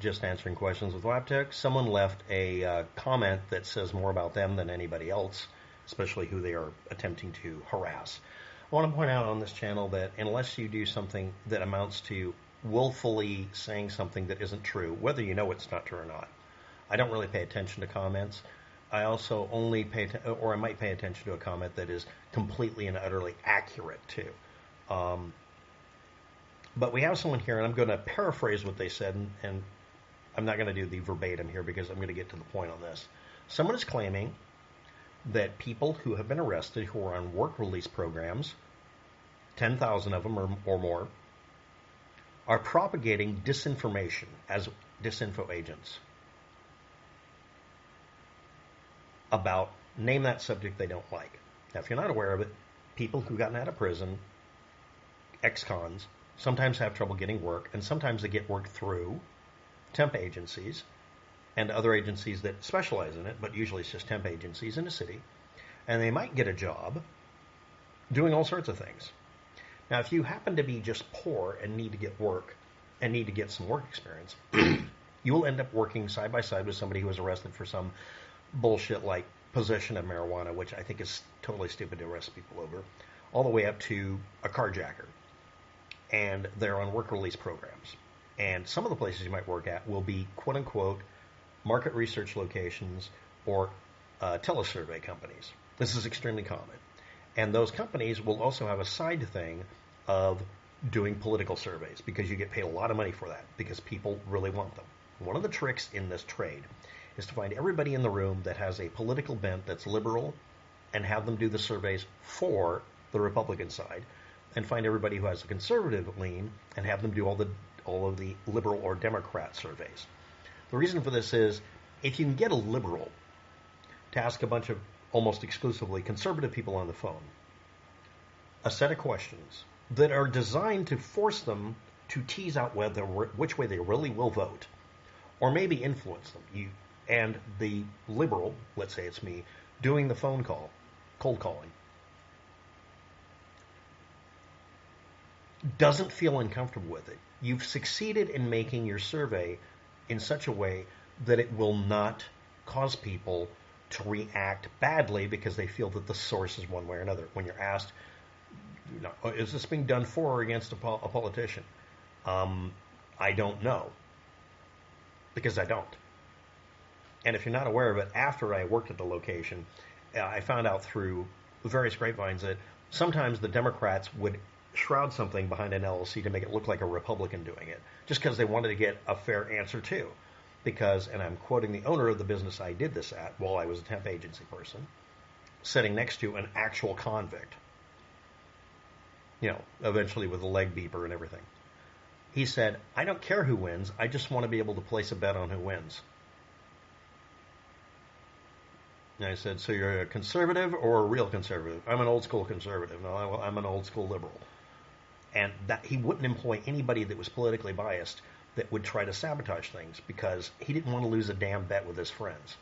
just answering questions with WebTech. Someone left a comment that says more about them than anybody else, especially who they are attempting to harass. I want to point out on this channel that unless you do something that amounts to willfully saying something that isn't true, whether you know it's not true or not, I don't really pay attention to comments. I also only I might pay attention to a comment that is completely and utterly accurate too. But we have someone here, and I'm going to paraphrase what they said, and I'm not going to do the verbatim here because I'm going to get to the point on this. Someone is claiming that people who have been arrested who are on work release programs, 10,000 of them or more, are propagating disinformation as disinfo agents about, name that subject they don't like. Now, if you're not aware of it, people who've gotten out of prison, ex-cons, sometimes have trouble getting work, and sometimes they get work through temp agencies and other agencies that specialize in it, but usually it's just temp agencies in a city, and they might get a job doing all sorts of things. Now, if you happen to be just poor and need to get work and need to get some work experience, you will end up working side by side with somebody who was arrested for some bullshit like possession of marijuana, which I think is totally stupid to arrest people over, all the way up to a carjacker. And they're on work release programs. And some of the places you might work at will be quote-unquote market research locations or telesurvey companies. This is extremely common. And those companies will also have a side thing of doing political surveys because you get paid a lot of money for that because people really want them. One of the tricks in this trade is to find everybody in the room that has a political bent that's liberal and have them do the surveys for the Republican side, and find everybody who has a conservative lean and have them do all of the liberal or Democrat surveys. The reason for this is if you can get a liberal to ask a bunch of almost exclusively conservative people on the phone a set of questions that are designed to force them to tease out which way they really will vote, or maybe influence them. And the liberal, let's say it's me, doing the phone call, cold calling, doesn't feel uncomfortable with it. You've succeeded in making your survey in such a way that it will not cause people to react badly because they feel that the source is one way or another. When you're asked, is this being done for or against a politician? I don't know, because I don't. And if you're not aware of it, after I worked at the location, I found out through various grapevines that sometimes the Democrats would shroud something behind an LLC to make it look like a Republican doing it, just because they wanted to get a fair answer too. Because, and I'm quoting the owner of the business I did this at while I was a temp agency person, sitting next to an actual convict, eventually with a leg beeper and everything. He said, I don't care who wins, I just want to be able to place a bet on who wins. And I said, so you're a conservative or a real conservative? I'm an old school conservative. No, I'm an old school liberal. And that he wouldn't employ anybody that was politically biased that would try to sabotage things because he didn't want to lose a damn bet with his friends.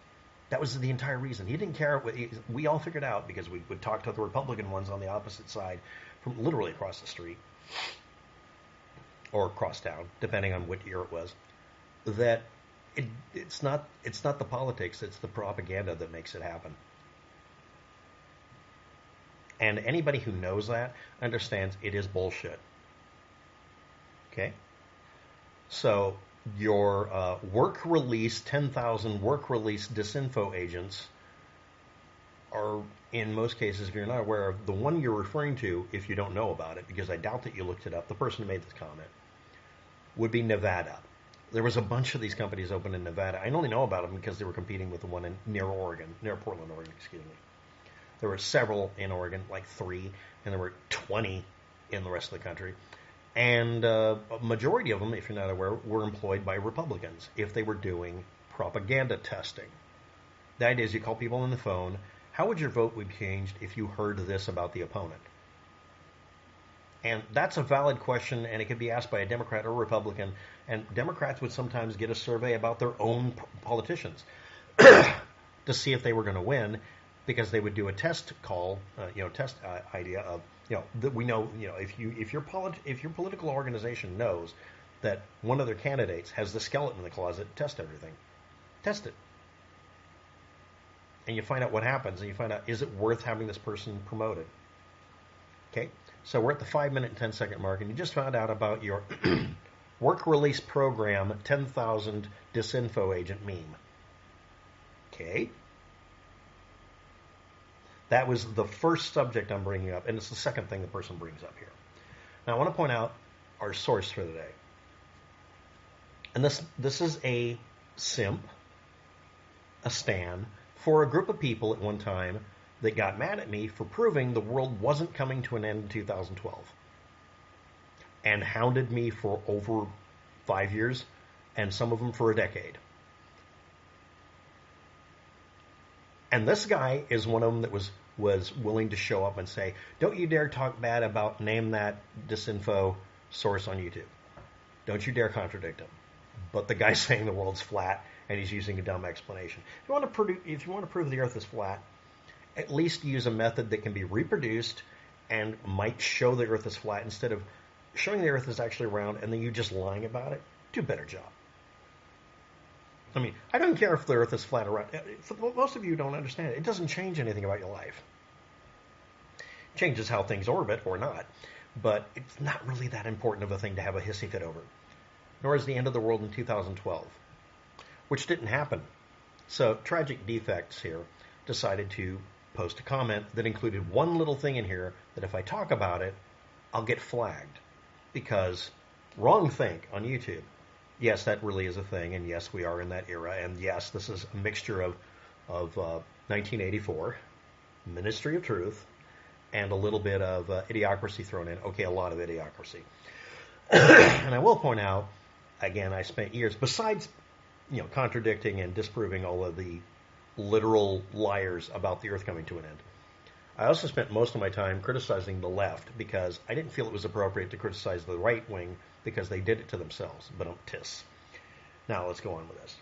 That was the entire reason. He didn't care. We all figured out because we would talk to the Republican ones on the opposite side from literally across the street or across town, depending on what year it was, that it's not the politics, it's the propaganda that makes it happen. And anybody who knows that understands it is bullshit. Okay? So your work release, 10,000 work release disinfo agents are, in most cases, if you're not aware of, the one you're referring to, if you don't know about it, because I doubt that you looked it up, the person who made this comment, would be Nevada. There was a bunch of these companies open in Nevada. I only know about them because they were competing with the one near Portland, Oregon, excuse me. There were several in Oregon, like 3, and there were 20 in the rest of the country. And a majority of them, if you're not aware, were employed by Republicans if they were doing propaganda testing. The idea is you call people on the phone, how would your vote be changed if you heard this about the opponent? And that's a valid question, and it could be asked by a Democrat or Republican. And Democrats would sometimes get a survey about their own politicians to see if they were going to win, because they would do a test call, test idea of, that we know, if your political organization knows that one of their candidates has the skeleton in the closet, test everything. Test it. And you find out what happens, and you find out, is it worth having this person promoted? Okay, so we're at the 5-minute and 10-second mark, and you just found out about your work release program 10,000 disinfo agent meme. Okay. That was the first subject I'm bringing up, and it's the second thing the person brings up here. Now, I want to point out our source for the day. And this is a simp, a stan, for a group of people at one time that got mad at me for proving the world wasn't coming to an end in 2012. And hounded me for over 5 years, and some of them for a decade. And this guy is one of them that was willing to show up and say, don't you dare talk bad about name that disinfo source on YouTube. Don't you dare contradict him. But the guy's saying the world's flat, and he's using a dumb explanation. If you want to prove the earth is flat, at least use a method that can be reproduced and might show the earth is flat instead of showing the earth is actually round and then you just lying about it. Do a better job. I mean, I don't care if the earth is flat or round. Most of you don't understand it. It doesn't change anything about your life. It changes how things orbit or not. But it's not really that important of a thing to have a hissy fit over. Nor is the end of the world in 2012, which didn't happen. So Tragic Defects here decided to post a comment that included one little thing in here that if I talk about it, I'll get flagged. Because wrong think on YouTube. Yes, that really is a thing, and yes, we are in that era, and yes, this is a mixture of 1984, Ministry of Truth, and a little bit of idiocracy thrown in. Okay, a lot of idiocracy. And I will point out, again, I spent years, besides contradicting and disproving all of the literal liars about the earth coming to an end, I also spent most of my time criticizing the left because I didn't feel it was appropriate to criticize the right wing because they did it to themselves. But tis. Now let's go on with this.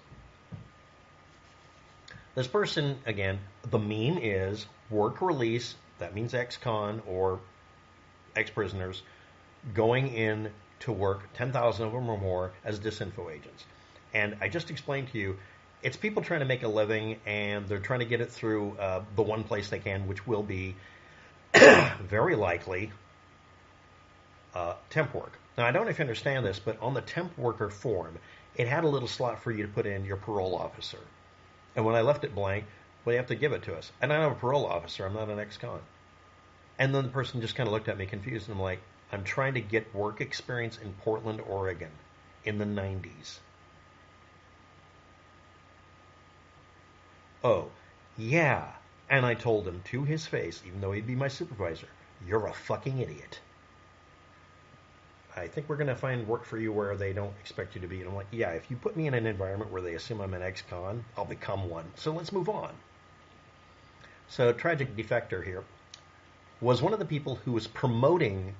This person, again, the meme is work release, that means ex-con or ex-prisoners, going in to work, 10,000 of them or more, as disinfo agents. And I just explained to you, it's people trying to make a living, and they're trying to get it through the one place they can, which will be very likely temp work. Now, I don't know if you understand this, but on the temp worker form, it had a little slot for you to put in your parole officer. And when I left it blank, well, you have to give it to us. And I'm a parole officer. I'm not an ex-con. And then the person just kind of looked at me confused, and I'm like, I'm trying to get work experience in Portland, Oregon in the 90s. Oh, yeah. And I told him to his face, even though he'd be my supervisor, you're a fucking idiot. I think we're going to find work for you where they don't expect you to be. And I'm like, yeah, if you put me in an environment where they assume I'm an ex-con, I'll become one. So let's move on. So Tragic Defector here was one of the people who was promoting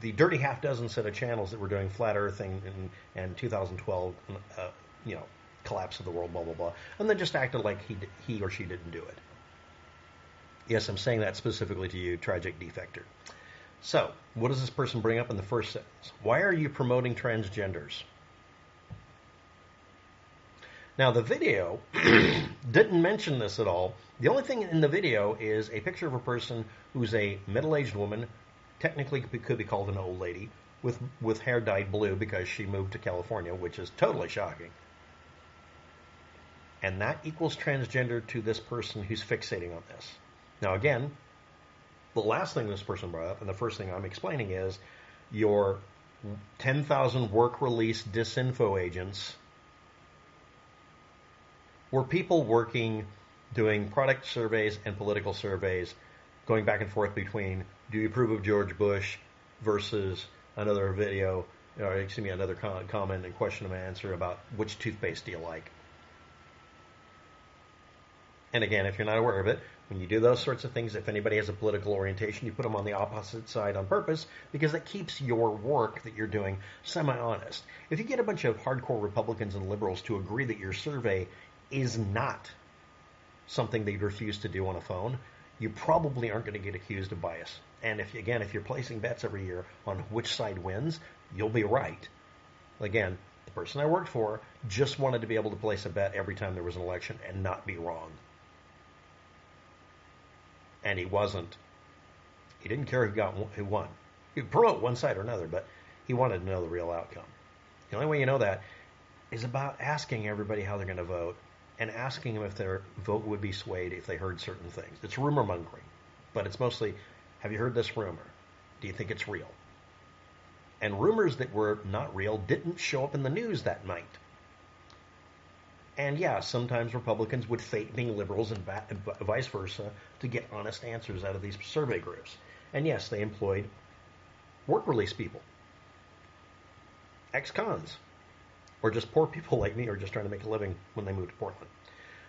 the dirty half dozen set of channels that were doing flat earthing and 2012, collapse of the world, blah, blah, blah. And then just acted like he or she didn't do it. Yes, I'm saying that specifically to you, Tragic Defector. So, what does this person bring up in the first sentence? Why are you promoting transgenders? Now, the video didn't mention this at all. The only thing in the video is a picture of a person who's a middle-aged woman, technically could be called an old lady, with hair dyed blue because she moved to California, which is totally shocking. And that equals transgender to this person who's fixating on this. Now, again, the last thing this person brought up, and the first thing I'm explaining is your 10,000 work release disinfo agents were people working, doing product surveys and political surveys, going back and forth between, do you approve of George Bush versus another video, or excuse me, another comment and question and answer about which toothpaste do you like. And again, if you're not aware of it, when you do those sorts of things, if anybody has a political orientation, you put them on the opposite side on purpose because that keeps your work that you're doing semi-honest. If you get a bunch of hardcore Republicans and liberals to agree that your survey is not something they'd refuse to do on a phone, you probably aren't going to get accused of bias. And if you're placing bets every year on which side wins, you'll be right. Again, the person I worked for just wanted to be able to place a bet every time there was an election and not be wrong. And he wasn't. He didn't care who won. He would promote one side or another, but he wanted to know the real outcome. The only way you know that is about asking everybody how they're going to vote and asking them if their vote would be swayed if they heard certain things. It's rumor mongering, but it's mostly, have you heard this rumor? Do you think it's real? And rumors that were not real didn't show up in the news that night. And yeah, sometimes Republicans would fake being liberals and vice versa to get honest answers out of these survey groups. And yes, they employed work release people, ex-cons, or just poor people like me who are just trying to make a living when they move to Portland.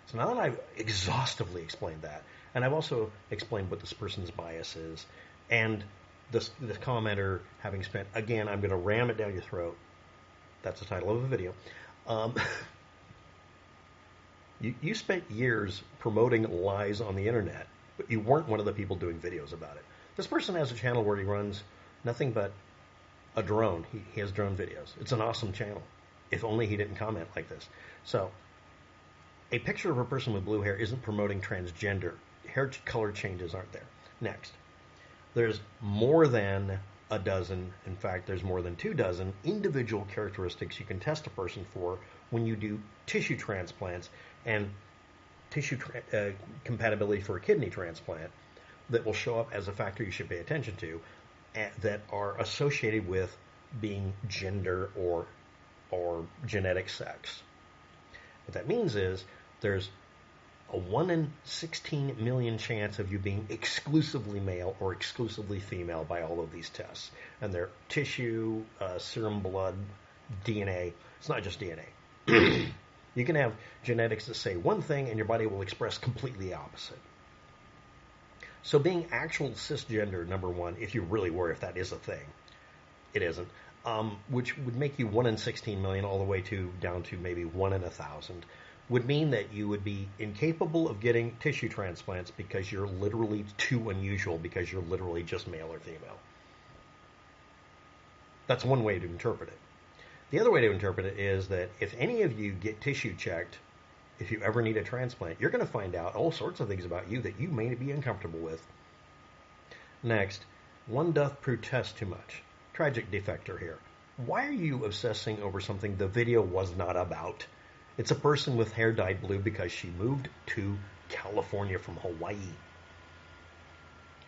So now that I've exhaustively explained that, and I've also explained what this person's bias is, and this commenter having spent, again, I'm going to ram it down your throat. That's the title of a video. You spent years promoting lies on the internet, but you weren't one of the people doing videos about it. This person has a channel where he runs nothing but a drone. He has drone videos. It's an awesome channel. If only he didn't comment like this. So, a picture of a person with blue hair isn't promoting transgender. Hair color changes aren't there. Next. There's more than a dozen, in fact, there's more than 24 individual characteristics you can test a person for when you do tissue transplants and tissue compatibility for a kidney transplant that will show up as a factor you should pay attention to that are associated with being gender or genetic sex. What that means is there's a 1 in 16 million chance of you being exclusively male or exclusively female by all of these tests. And they're tissue, serum blood, DNA. It's not just DNA. You can have genetics that say one thing and your body will express completely the opposite. So being actual cisgender, number one, if you really were, if that is a thing, it isn't, which would make you 1 in 16 million all the way down to maybe 1 in 1,000, would mean that you would be incapable of getting tissue transplants because you're literally too unusual, because you're literally just male or female. That's one way to interpret it. The other way to interpret it is that if any of you get tissue checked, if you ever need a transplant, you're going to find out all sorts of things about you that you may be uncomfortable with. Next, one doth protest too much. Tragic defector here. Why are you obsessing over something the video was not about? It's a person with hair dyed blue because she moved to California from Hawaii.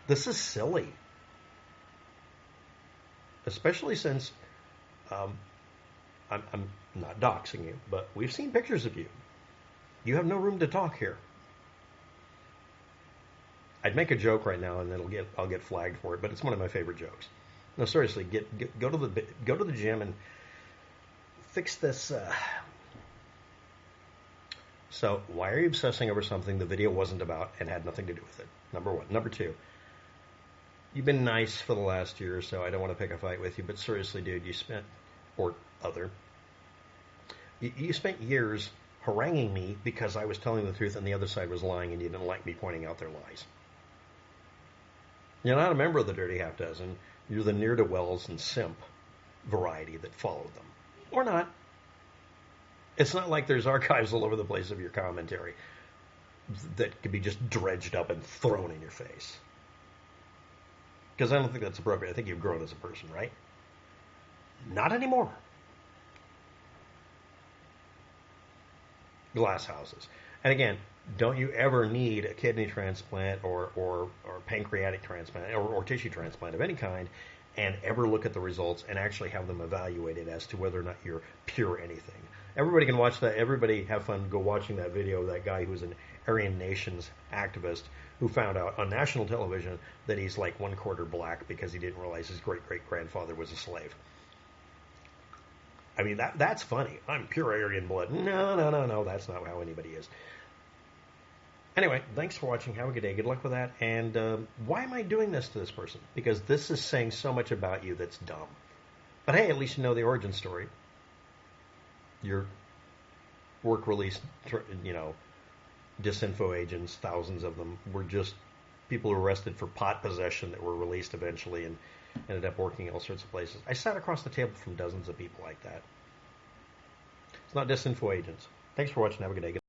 This is silly. Especially since I'm not doxing you, but we've seen pictures of you. You have no room to talk here. I'd make a joke right now, and then I'll get flagged for it, but it's one of my favorite jokes. No, seriously, go to the gym and fix this. So why are you obsessing over something the video wasn't about and had nothing to do with it? Number one. Number two, you've been nice for the last year or so. I don't want to pick a fight with you, but seriously, dude, you spent years haranguing me because I was telling the truth and the other side was lying, and you didn't like me pointing out their lies. You're not a member of the Dirty Half Dozen. You're the ne'er-do-wells and simp variety that followed them. Or not. It's not like there's archives all over the place of your commentary that could be just dredged up and thrown in your face. Because I don't think that's appropriate. I think you've grown as a person, right? Not anymore. Glass houses. And again, don't you ever need a kidney transplant or pancreatic transplant or tissue transplant of any kind and ever look at the results and actually have them evaluated as to whether or not you're pure anything. Everybody can watch that. Everybody have fun go watching that video of that guy who's an Aryan Nations activist who found out on national television that he's like 1/4 black because he didn't realize his great-great-grandfather was a slave. I mean, that's funny. I'm pure Aryan blood. No. That's not how anybody is. Anyway, thanks for watching. Have a good day. Good luck with that. And why am I doing this to this person? Because this is saying so much about you that's dumb. But hey, at least you know the origin story. Your work release, disinfo agents, thousands of them, were just people arrested for pot possession that were released eventually and ended up working all sorts of places. I sat across the table from dozens of people like that. It's not disinfo agents. Thanks for watching. Have a good day.